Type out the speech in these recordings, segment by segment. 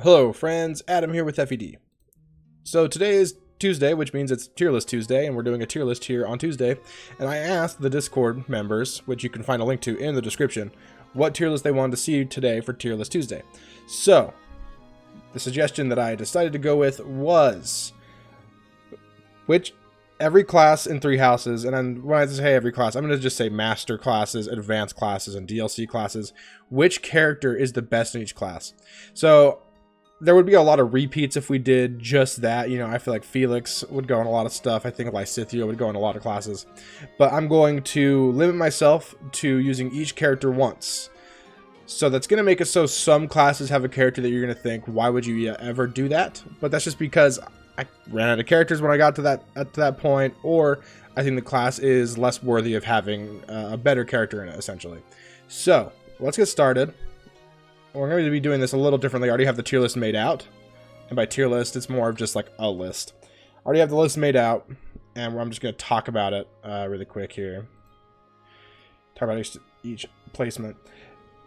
Hello friends, Adam here with FED. So today is Tuesday, which means it's Tier List Tuesday, and we're doing a tier list here on Tuesday. And I asked the Discord members, which you can find a link to in the description, what tier list they wanted to see today for Tier List Tuesday. So, the suggestion that I decided to go with was every class in 3 houses, and when I say every class, I'm going to just say master classes, advanced classes, and DLC classes, which character is the best in each class. So, there would be a lot of repeats if we did just that. You know, I feel like Felix would go in a lot of stuff. I think Lysithia would go in a lot of classes. But I'm going to limit myself to using each character once. So that's going to make it so some classes have a character that you're going to think, why would you ever do that? But that's just because I ran out of characters when I got to that point, or I think the class is less worthy of having a better character in it, essentially. So, let's get started. We're going to be doing this a little differently. I already have the tier list made out. And by tier list, it's more of just like a list. I already have the list made out. And I'm just going to talk about it really quick here. Talk about each placement.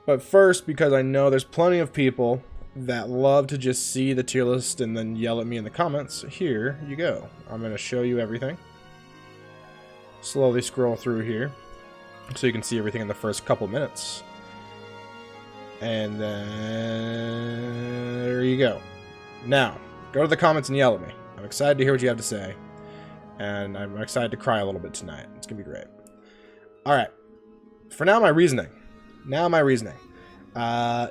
But first, because I know there's plenty of people that love to just see the tier list and then yell at me in the comments, here you go. I'm going to show you everything. Slowly scroll through here so you can see everything in the first couple minutes. And then there you go. Now, go to the comments and yell at me. I'm excited to hear what you have to say. And I'm excited to cry a little bit tonight. It's going to be great. Alright. For now, my reasoning.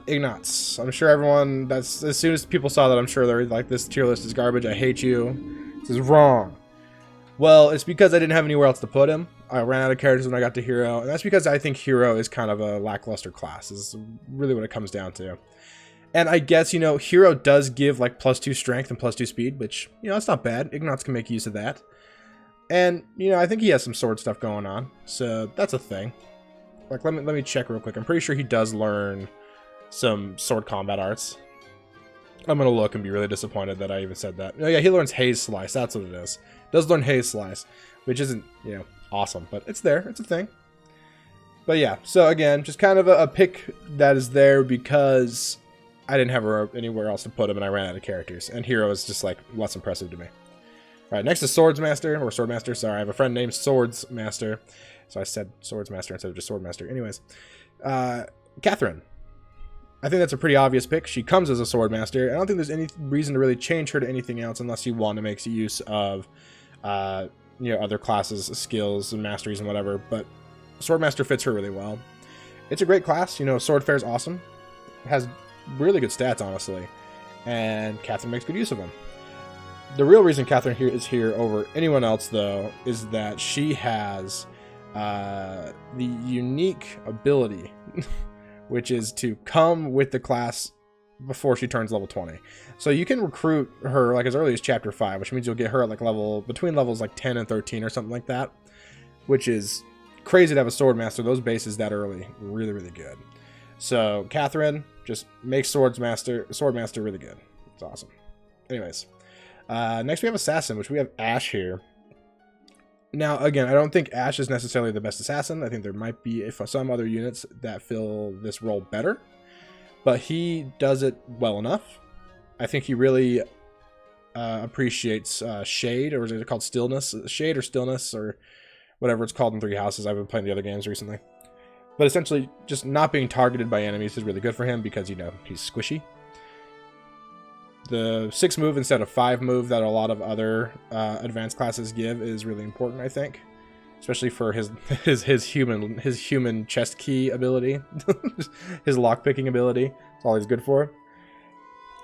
Ignatz. I'm sure everyone, as soon as people saw that, I'm sure they're like, this tier list is garbage. I hate you. This is wrong. Well, it's because I didn't have anywhere else to put him. I ran out of characters when I got to Hero, and that's because I think Hero is kind of a lackluster class, is really what it comes down to. And I guess, you know, Hero does give like +2 strength and +2 speed, which, you know, it's not bad. Ignatz can make use of that. And, you know, I think he has some sword stuff going on, so that's a thing. Like, let me check real quick. I'm pretty sure he does learn some sword combat arts. I'm going to look and be really disappointed that I even said that. Oh, yeah, he learns Haze Slice. That's what it is. Does learn Haze Slice, which isn't, you know, awesome, but it's there. It's a thing. But yeah, so again, just kind of a pick that is there because I didn't have anywhere else to put him and I ran out of characters. And Hero is just, like, less impressive to me. Alright, next is Swordmaster, sorry. I have a friend named Swordsmaster. So I said Swordsmaster instead of just Swordmaster. Anyways, Catherine. I think that's a pretty obvious pick. She comes as a Swordmaster. I don't think there's any reason to really change her to anything else unless you want to make use of, you know, other classes, skills, and masteries and whatever. But Swordmaster fits her really well. It's a great class. You know, Swordfare's awesome. It has really good stats, honestly. And Catherine makes good use of them. The real reason Catherine is here over anyone else, though, is that she has the unique ability which is to come with the class before she turns level 20. So you can recruit her like as early as chapter 5, which means you'll get her at like between levels like 10 and 13 or something like that, which is crazy to have a Swordmaster. Those bases that early, really, really good. So Catherine just makes Swordmaster really good. It's awesome. Anyways, next we have Assassin, which we have Ash here. Now, again, I don't think Ash is necessarily the best assassin. I think there might be some other units that fill this role better. But he does it well enough. I think he really appreciates Shade, or is it called Stillness? Shade or Stillness, or whatever it's called in 3 houses. I've been playing the other games recently. But essentially, just not being targeted by enemies is really good for him because, you know, he's squishy. The 6 move instead of 5 move that a lot of other advanced classes give is really important, I think, especially for his human chest key ability, his lockpicking ability. That's all he's good for.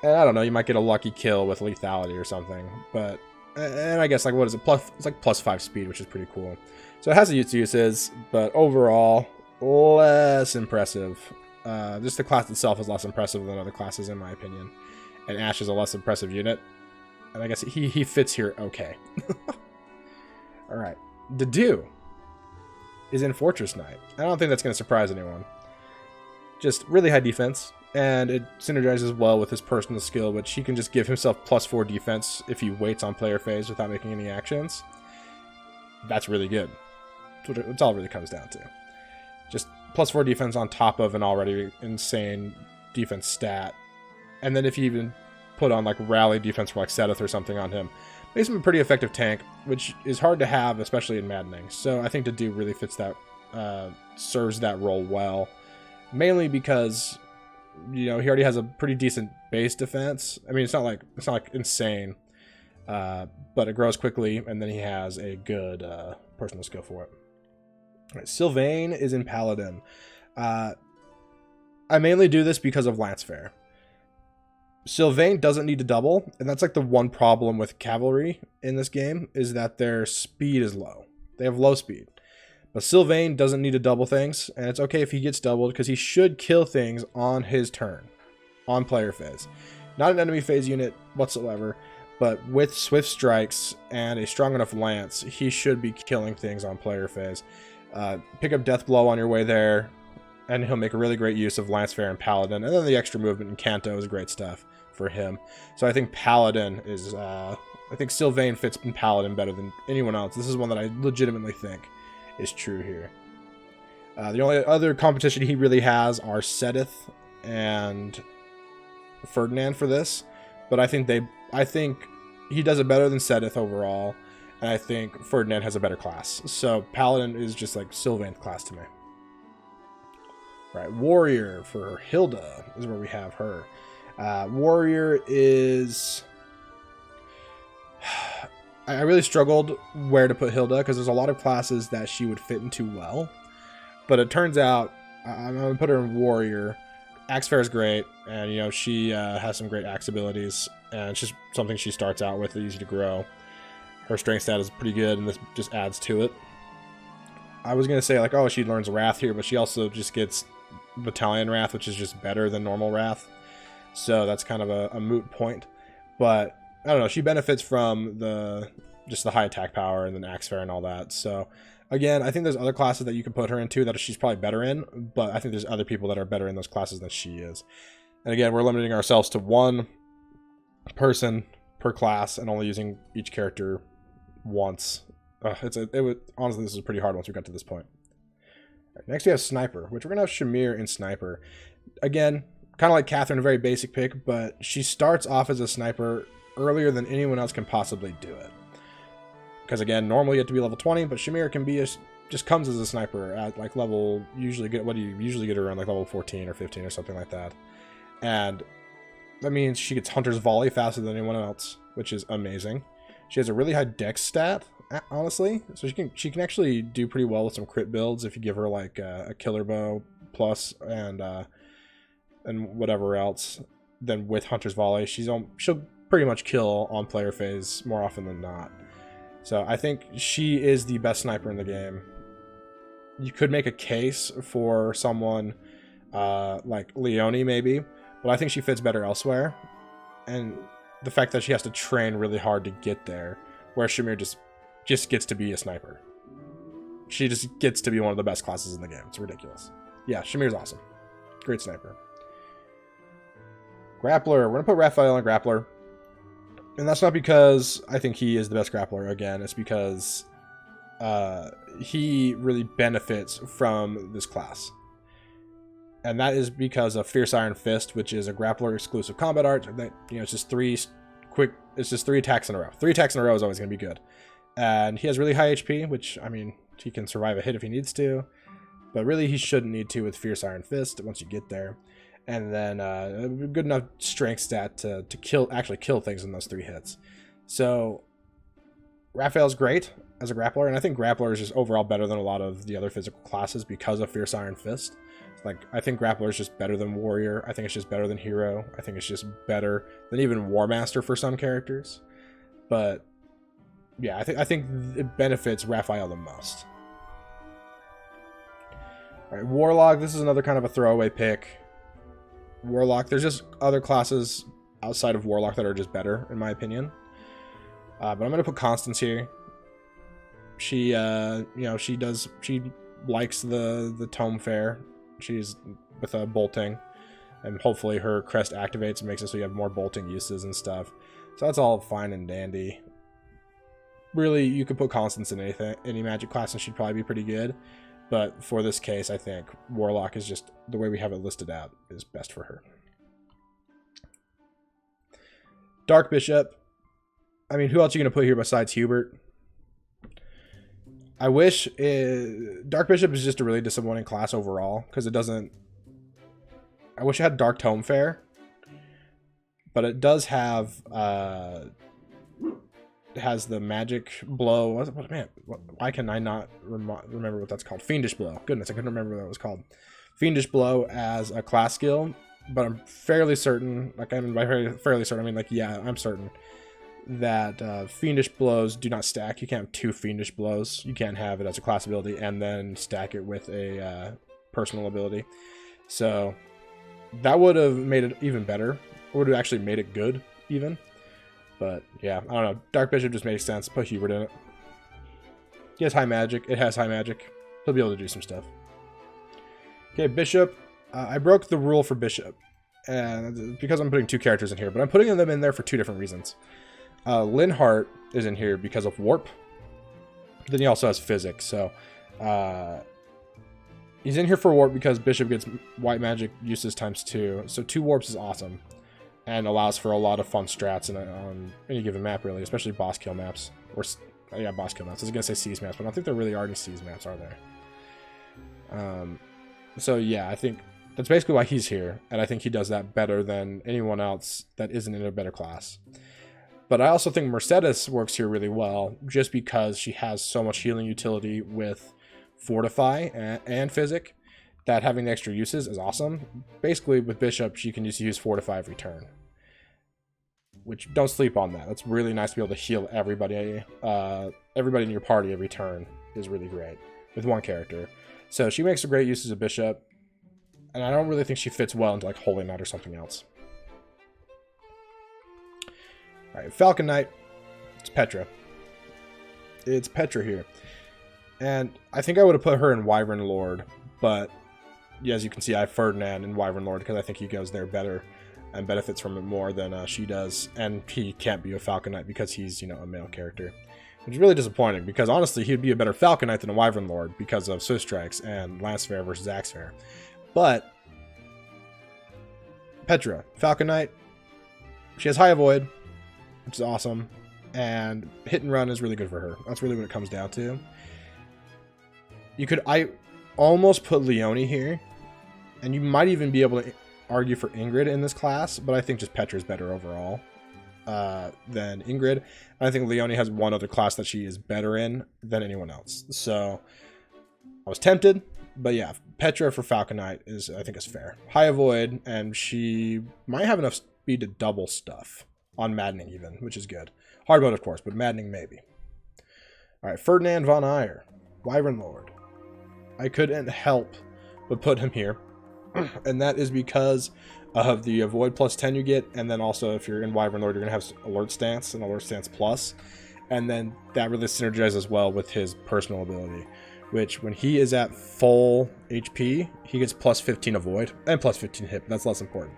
And I don't know, you might get a lucky kill with lethality or something, but and I guess like what is it? It's like +5 speed, which is pretty cool. So it has its uses, but overall less impressive. Just the class itself is less impressive than other classes, in my opinion. And Ash is a less impressive unit. And I guess he fits here okay. Alright. Dedue is in Fortress Knight. I don't think that's going to surprise anyone. Just really high defense. And it synergizes well with his personal skill, which he can just give himself +4 defense if he waits on player phase without making any actions. That's really good. That's all it really comes down to. Just +4 defense on top of an already insane defense stat. And then if you even put on like rally defense for like Seth or something on him. Makes him a pretty effective tank, which is hard to have, especially in maddening. So I think the dude really fits that, serves that role well. Mainly because, you know, he already has a pretty decent base defense. I mean, it's not like insane, but it grows quickly, and then he has a good personal skill for it. All right, Sylvain is in Paladin. I mainly do this because of Lancefair. Sylvain doesn't need to double, and that's like the one problem with cavalry in this game, is that their speed is low. They have low speed. But Sylvain doesn't need to double things, and it's okay if he gets doubled, because he should kill things on his turn, on player phase. Not an enemy phase unit whatsoever, but with swift strikes and a strong enough lance, he should be killing things on player phase. Pick up Death Blow on your way there, and he'll make a really great use of Lancefair and Paladin, and then the extra movement in Canto is great stuff for him. So I think Paladin is, I think Sylvain fits in Paladin better than anyone else. This is one that I legitimately think is true here. The only other competition he really has are Sedith and Ferdinand for this, but I think he does it better than Sedith overall, and I think Ferdinand has a better class. So Paladin is just like Sylvain's class to me. Right, Warrior for Hilda is where we have her. Warrior is... I really struggled where to put Hilda, because there's a lot of classes that she would fit into well. But it turns out, I'm going to put her in Warrior. Axe Fair is great, and, you know, she has some great axe abilities, and it's just something she starts out with, easy to grow. Her strength stat is pretty good, and this just adds to it. I was going to say, like, oh, she learns Wrath here, but she also just gets Battalion Wrath, which is just better than normal Wrath. So that's kind of a moot point. But, I don't know, she benefits from just the high attack power and then Axe Fair and all that. So, again, I think there's other classes that you can put her into that she's probably better in, but I think there's other people that are better in those classes than she is. And again, we're limiting ourselves to one person per class and only using each character once. Honestly, this is pretty hard once we got to this point. Right, next we have Sniper, which we're going to have Shamir in Sniper. Again, kind of like Catherine, a very basic pick, but she starts off as a Sniper earlier than anyone else can possibly do it. Because again, normally you have to be level 20, but Shamir can be just comes as a Sniper at like level, what do you usually get around like level 14 or 15 or something like that. And that means she gets Hunter's Volley faster than anyone else, which is amazing. She has a really high dex stat, honestly, so she can actually do pretty well with some crit builds if you give her like a killer bow plus and whatever else. Then with Hunter's Volley, she'll pretty much kill on player phase more often than not. So I think she is the best sniper in the game. You could make a case for someone like Leonie maybe, but I think she fits better elsewhere. And the fact that she has to train really hard to get there, where Shamir just gets to be a sniper. She just gets to be one of the best classes in the game. It's ridiculous. Yeah, Shamir's awesome. Great sniper. Grappler. We're going to put Raphael on Grappler. And that's not because I think he is the best grappler. Again, it's because he really benefits from this class. And that is because of Fierce Iron Fist, which is a grappler exclusive combat art. That, you know, it's just three attacks in a row. 3 attacks in a row is always going to be good. And he has really high HP, which, I mean, he can survive a hit if he needs to. But really, he shouldn't need to with Fierce Iron Fist once you get there. And then a good enough strength stat to actually kill things in those 3 hits. So Raphael's great as a grappler, and I think grappler is just overall better than a lot of the other physical classes because of Fierce Iron Fist. Like, I think grappler is just better than warrior. I think it's just better than hero. I think it's just better than even Warmaster for some characters. But yeah, I think it benefits Raphael the most. All right, Warlock. This is another kind of a throwaway pick. Warlock, there's just other classes outside of Warlock that are just better, in my opinion. But I'm going to put Constance here. She, you know, she likes the Tome Fair. She's with bolting, and hopefully her crest activates and makes it so you have more bolting uses and stuff. So that's all fine and dandy. Really, you could put Constance in any magic class, and she'd probably be pretty good. But for this case, I think Warlock is just, the way we have it listed out, is best for her. Dark Bishop. I mean, who else are you going to put here besides Hubert? I wish Dark Bishop is just a really disappointing class overall because it doesn't. I wish it had Dark Tome Fair, but it does have. It has the magic blow. Why can I not remember what that's called? Fiendish Blow. Goodness, I couldn't remember what it was called. Fiendish Blow as a class skill, but I'm fairly certain. Like, I mean, by fairly certain, I mean, like, yeah, I'm certain that Fiendish Blows do not stack. You can't have 2 Fiendish Blows. You can't have it as a class ability and then stack it with a personal ability. So that would have made it even better. Would have actually made it good, even. But yeah, I don't know. Dark Bishop just makes sense. Put Hubert in it. He has high magic. It has high magic. He'll be able to do some stuff. Okay, Bishop. I broke the rule for Bishop, and because I'm putting 2 characters in here, but I'm putting them in there for 2 different reasons. Linhardt is in here because of Warp. Then he also has Physics, so he's in here for Warp because Bishop gets white magic uses ×2, so 2 Warps is awesome and allows for a lot of fun strats on any given map, really, especially boss kill maps. Or yeah, boss kill maps. I was gonna say Siege maps, but I don't think there really are any Siege maps, are there? So yeah, I think that's basically why he's here, and I think he does that better than anyone else that isn't in a better class. But I also think Mercedes works here really well, just because she has so much healing utility with Fortify and Physic, that having the extra uses is awesome. Basically, with Bishop, she can just use Fortify every turn. Which, don't sleep on that. That's really nice to be able to heal everybody. Everybody in your party every turn is really great, with 1 character. So she makes a great uses of Bishop, and I don't really think she fits well into like Holy Knight or something else. Alright, Falcon Knight. It's Petra. It's Petra here. And I think I would have put her in Wyvern Lord, but yeah, as you can see, I have Ferdinand in Wyvern Lord because I think he goes there better and benefits from it more than she does. And he can't be a Falcon Knight because he's, you know, a male character. Which is really disappointing because honestly, he'd be a better Falcon Knight than a Wyvern Lord because of Swift Strikes and Lance Fair versus Axe Fair. But Petra, Falcon Knight, she has High Avoid, which is awesome, and hit and run is really good for her. That's really what it comes down to. I almost put Leonie here, and you might even be able to argue for Ingrid in this class, but I think just Petra is better overall than Ingrid. And I think Leonie has one other class that she is better in than anyone else. So I was tempted, but yeah, Petra for Falcon Knight is, I think, is fair. High Avoid, and she might have enough speed to double stuff. On Maddening even, which is good. Hard mode, of course, but Maddening maybe. Alright, Ferdinand von Eyre. Wyvern Lord. I couldn't help but put him here. And that is because of the Avoid +10 you get, and then also if you're in Wyvern Lord, you're going to have Alert Stance and Alert Stance Plus. And then that really synergizes well with his personal ability, which when he is at full HP, he gets +15 Avoid and +15 hit. That's less important.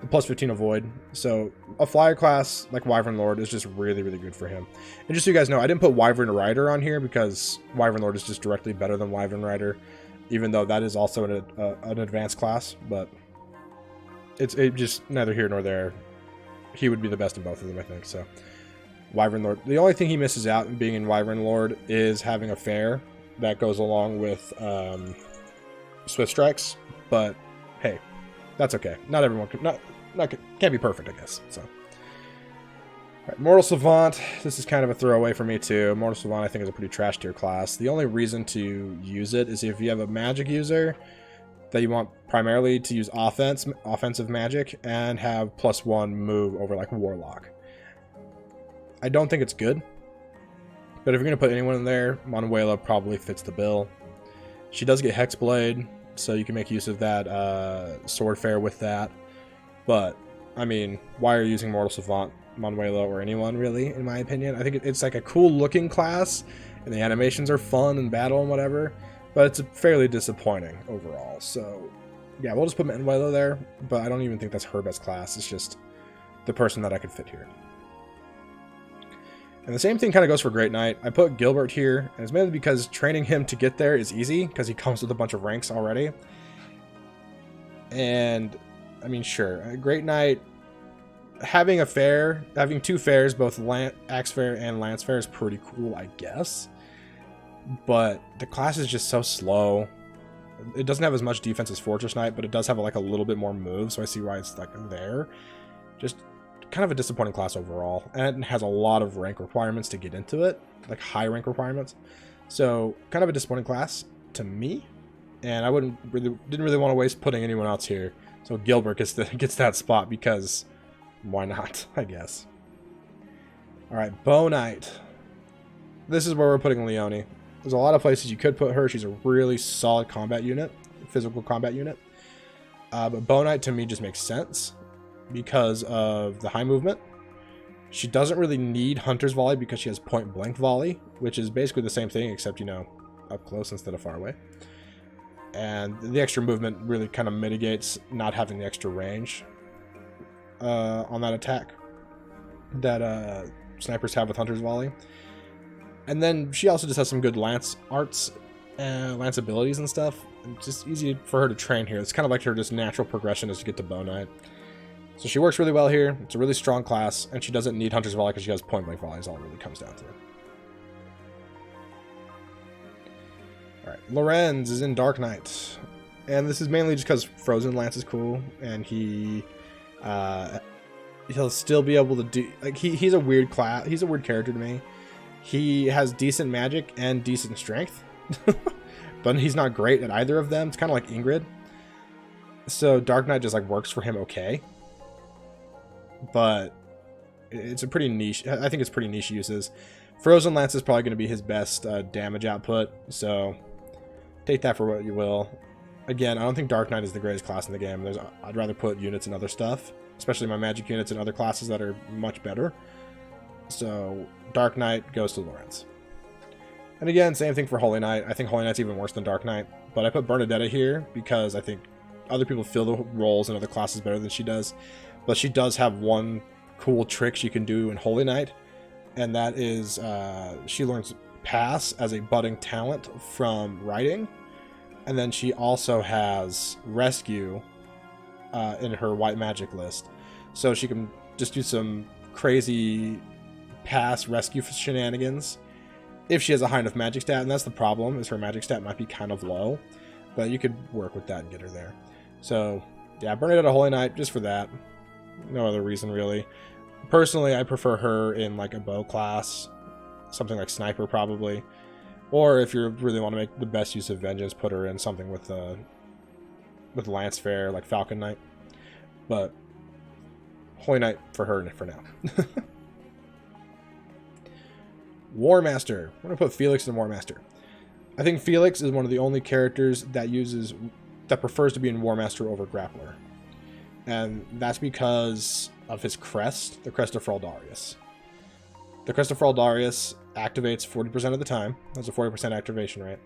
The +15 Avoid. So a flyer class like Wyvern Lord is just really, really good for him. And just so you guys know, I didn't put Wyvern Rider on here because Wyvern Lord is just directly better than Wyvern Rider, even though that is also an advanced class. But it's just neither here nor there. He would be the best in both of them, I think. So Wyvern Lord. The only thing he misses out in being in Wyvern Lord is having a fair that goes along with Swift Strikes. But hey, that's okay. Not everyone can't be perfect, I guess. So, right, Mortal Savant. This is kind of a throwaway for me too. Mortal Savant, I think, is a pretty trash tier class. The only reason to use it is if you have a magic user that you want primarily to use offensive magic, and have +1 move over like Warlock. I don't think it's good, but if you're gonna put anyone in there, Manuela probably fits the bill. She does get Hexblade, so you can make use of that Sword Fair with that. But, I mean, why are you using Mortal Savant, Manuela, or anyone, really, in my opinion? I think it's like a cool-looking class, and the animations are fun and battle and whatever, but it's fairly disappointing overall. So, yeah, we'll just put Manuela there, but I don't even think that's her best class. It's just the person that I could fit here. And the same thing kind of goes for Great Knight. I put Gilbert here, and it's mainly because training him to get there is easy, because he comes with a bunch of ranks already. And, I mean, sure, Great Knight, having two fairs, both Axe Fair and Lance Fair, is pretty cool, I guess. But the class is just so slow. It doesn't have as much defense as Fortress Knight, but it does have like a little bit more moves, so I see why it's like there. Just kind of a disappointing class overall, and it has a lot of rank requirements to get into it, like high rank requirements. So kind of a disappointing class to me, and I didn't really want to waste putting anyone else here. So Gilbert gets that spot because why not? I guess. All right, Bow Knight. This is where we're putting Leonie. There's a lot of places you could put her. She's a really solid combat unit, physical combat unit. But Bow Knight to me just makes sense because of the high movement. She doesn't really need Hunter's Volley because she has point blank volley, which is basically the same thing except, you know, up close instead of far away. And the extra movement really kind of mitigates not having the extra range on that attack that snipers have with Hunter's Volley. And then she also just has some good lance arts and lance abilities and stuff. It's just easy for her to train here. It's kind of like her just natural progression as to get to Bow Knight. So she works really well here. It's a really strong class, and she doesn't need Hunter's Volley because she has point blank volley is all it really comes down to. Alright, Lorenz is in Dark Knight. And this is mainly just because Frozen Lance is cool, and he'll still be able to do, like, he's a weird class. He's a weird character to me. He has decent magic and decent strength, but he's not great at either of them. It's kind of like Ingrid. So Dark Knight just like works for him okay, but it's a pretty niche. I think it's pretty niche uses. Frozen Lance is probably going to be his best damage output, so take that for what you will. Again, I don't think Dark Knight is the greatest class in the game. I'd rather put units in other stuff, especially my magic units in other classes that are much better. So Dark Knight goes to Lorenz. And again, same thing for Holy Knight. I think Holy Knight's even worse than Dark Knight, but I put Bernadetta here because I think other people fill the roles in other classes better than she does. But she does have one cool trick she can do in Holy Knight, and that is she learns Pass as a budding talent from writing, and then she also has Rescue in her white magic list. So she can just do some crazy Pass rescue shenanigans if she has a high enough magic stat, and that's the problem, is her magic stat might be kind of low, but you could work with that and get her there. So yeah, Bernadetta Holy Knight just for that, no other reason really. Personally, I prefer her in like a bow class, something like Sniper probably, or if you really want to make the best use of Vengeance, put her in something with Lance Fair like Falcon Knight, but Holy Knight for her for now. Warmaster. I'm going to put Felix in Warmaster. I think Felix is one of the only characters that prefers to be in Warmaster over Grappler. And that's because of his crest, the Crest of Fraldarius. The Crest of Fraldarius activates 40% of the time. That's a 40% activation rate.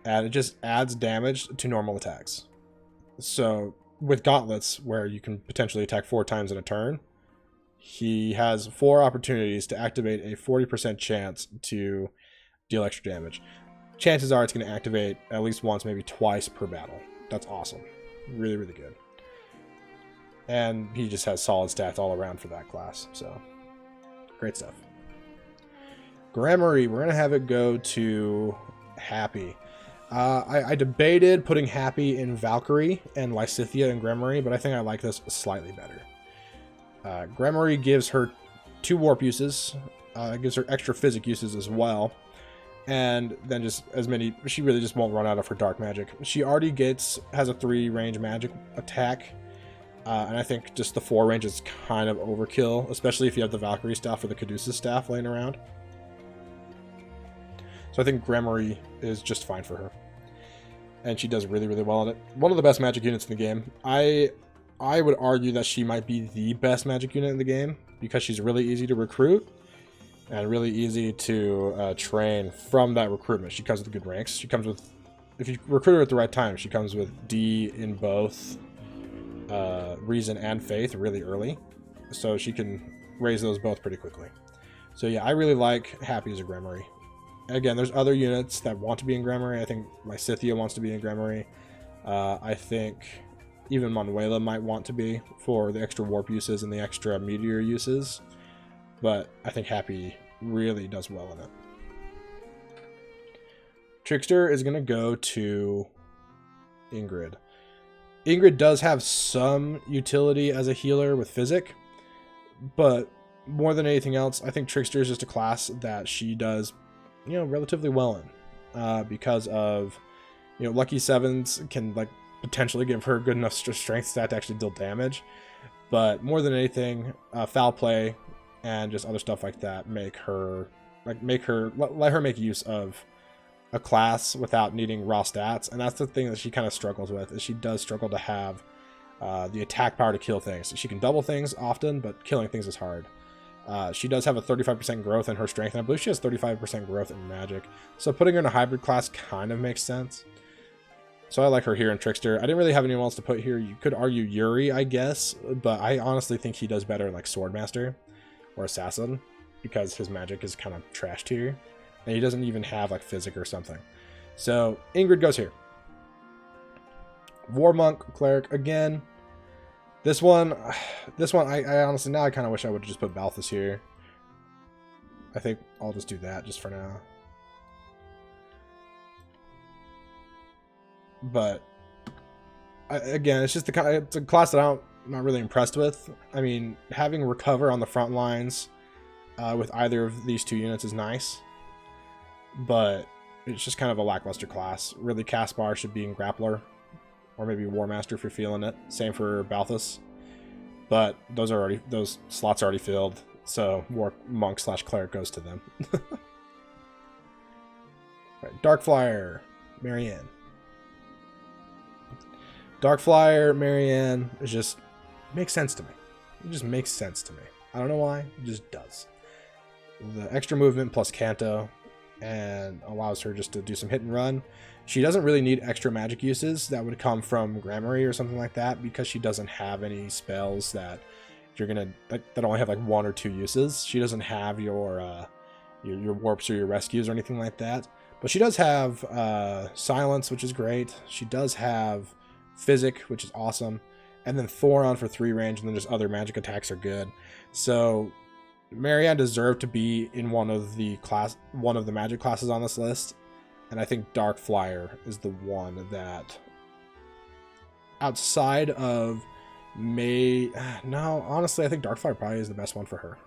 And it just adds damage to normal attacks. So with gauntlets, where you can potentially attack 4 times in a turn, he has 4 opportunities to activate a 40% chance to deal extra damage. Chances are it's going to activate at least once, maybe twice per battle. That's awesome. Really, really good. And he just has solid stats all around for that class. So, great stuff. Grammary, we're going to have it go to Happy. I debated putting Happy in Valkyrie and Lysithea in Grammary, but I think I like this slightly better. Grammary gives her 2 warp uses, gives her extra physic uses as well, and then just as many, she really just won't run out of her dark magic. She already has a 3 range magic attack, and I think just the 4 range is kind of overkill, especially if you have the Valkyrie staff or the Caduceus staff laying around. So I think Grammary is just fine for her, and she does really, really well in it. One of the best magic units in the game. I would argue that she might be the best magic unit in the game because she's really easy to recruit and really easy to train from that recruitment. She comes with good ranks. She comes with, if you recruit her at the right time, she comes with D in both Reason and Faith really early. So she can raise those both pretty quickly. So yeah, I really like Happy as a Grammary. Again, there's other units that want to be in Grammary. I think Lysithea wants to be in Grammary. I think Even Manuela might want to be for the extra warp uses and the extra meteor uses. But I think Happy really does well in it. Trickster is going to go to Ingrid. Ingrid does have some utility as a healer with Physic, but more than anything else, I think Trickster is just a class that she does, relatively well in, because of, Lucky 7s can like potentially give her good enough strength stat to actually deal damage, but more than anything, foul play and just other stuff like that let her make use of a class without needing raw stats. And that's the thing that she kind of struggles with, is she does struggle to have the attack power to kill things. She can double things often, but killing things is hard. She does have a 35% growth in her strength, and I believe she has 35% growth in magic, so putting her in a hybrid class kind of makes sense. So I like her here in Trickster. I didn't really have anyone else to put here. You could argue Yuri, I guess, but I honestly think he does better in like Swordmaster or Assassin, because his magic is kind of trash tier, and he doesn't even have like Physic or something. So Ingrid goes here. War Monk, Cleric again. This one, I honestly, now I kind of wish I would have just put Balthus here. I think I'll just do that just for now. But again, it's just it's a class that I'm not really impressed with. I mean, having Recover on the front lines with either of these two units is nice, but it's just kind of a lackluster class. Really, Caspar should be in Grappler, or maybe Warmaster if you're feeling it. Same for Balthus, but those slots are already filled, so War Monk / Cleric goes to them. Right, Darkflyer, Marianne. Darkflyer, Marianne, makes sense to me. It just makes sense to me. I don't know why, it just does. The extra movement plus Canto, and allows her just to do some hit and run. She doesn't really need extra magic uses that would come from Grammary or something like that, because she doesn't have any spells that that only have like 1 or 2 uses. She doesn't have your warps or your rescues or anything like that. But she does have Silence, which is great. She does have Physic, which is awesome, and then Thoron for 3 range, and then just other magic attacks are good. So Marianne deserved to be in one of the magic classes on this list, and I think Darkflyer is the one that, outside of no, honestly, I think Darkflyer probably is the best one for her.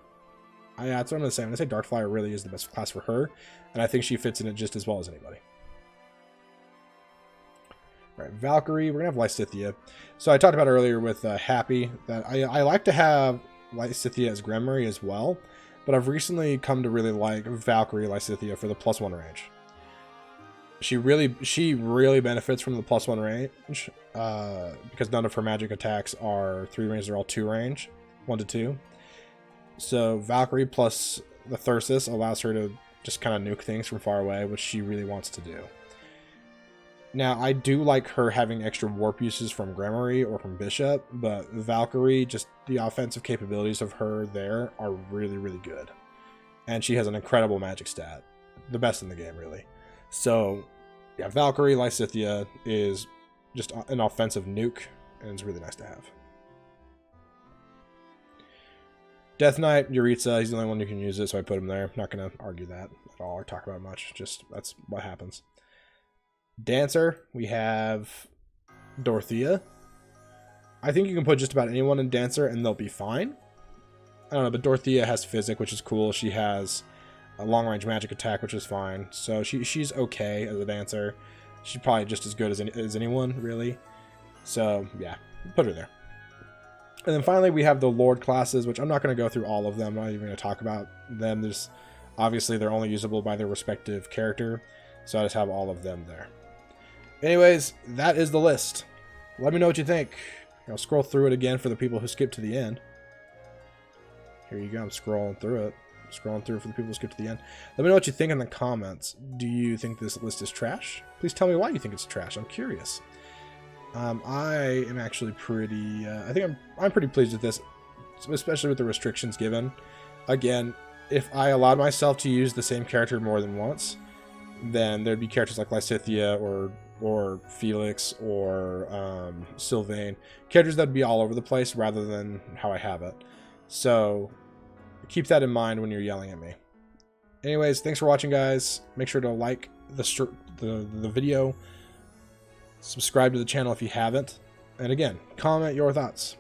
That's what I'm going to say. I'm going to say Darkflyer really is the best class for her, and I think she fits in it just as well as anybody. Right, Valkyrie, we're going to have Lysithea. So I talked about earlier with Happy that I like to have Lysithea as Grammary as well, but I've recently come to really like Valkyrie Lysithea for the +1 range. She really benefits from the +1 range, because none of her magic attacks are 3 range, they're all 2 range, 1 to 2. So Valkyrie plus the Thyrsus allows her to just kind of nuke things from far away, which she really wants to do. Now, I do like her having extra warp uses from Grammary or from Bishop, but Valkyrie, just the offensive capabilities of her there are really, really good. And she has an incredible magic stat. The best in the game, really. So, yeah, Valkyrie Lysithea is just an offensive nuke, and it's really nice to have. Death Knight, Yuritsa, he's the only one who can use it, so I put him there. I'm not going to argue that at all or talk about it much. Just, that's what happens. Dancer, we have Dorothea. I think you can put just about anyone in Dancer and they'll be fine. I don't know, but Dorothea has Physic, which is cool. She has a long-range magic attack, which is fine. So she's okay as a Dancer. She's probably just as good as anyone, really. So, yeah, put her there. And then finally, we have the Lord classes, which I'm not going to go through all of them. I'm not even going to talk about them. Obviously, they're only usable by their respective character. So I just have all of them there. Anyways, that is the list. Let me know what you think. I'll scroll through it again for the people who skipped to the end. Here you go. I'm scrolling through it. Scrolling through for the people who skipped to the end. Let me know what you think in the comments. Do you think this list is trash? Please tell me why you think it's trash. I'm curious. I am actually pretty... I think I'm pretty pleased with this, especially with the restrictions given. Again, if I allowed myself to use the same character more than once, then there'd be characters like Lysithea or or Felix, or Sylvain. Characters that would be all over the place rather than how I have it. So keep that in mind when you're yelling at me. Anyways, thanks for watching, guys. Make sure to like the video, subscribe to the channel if you haven't, and again, comment your thoughts.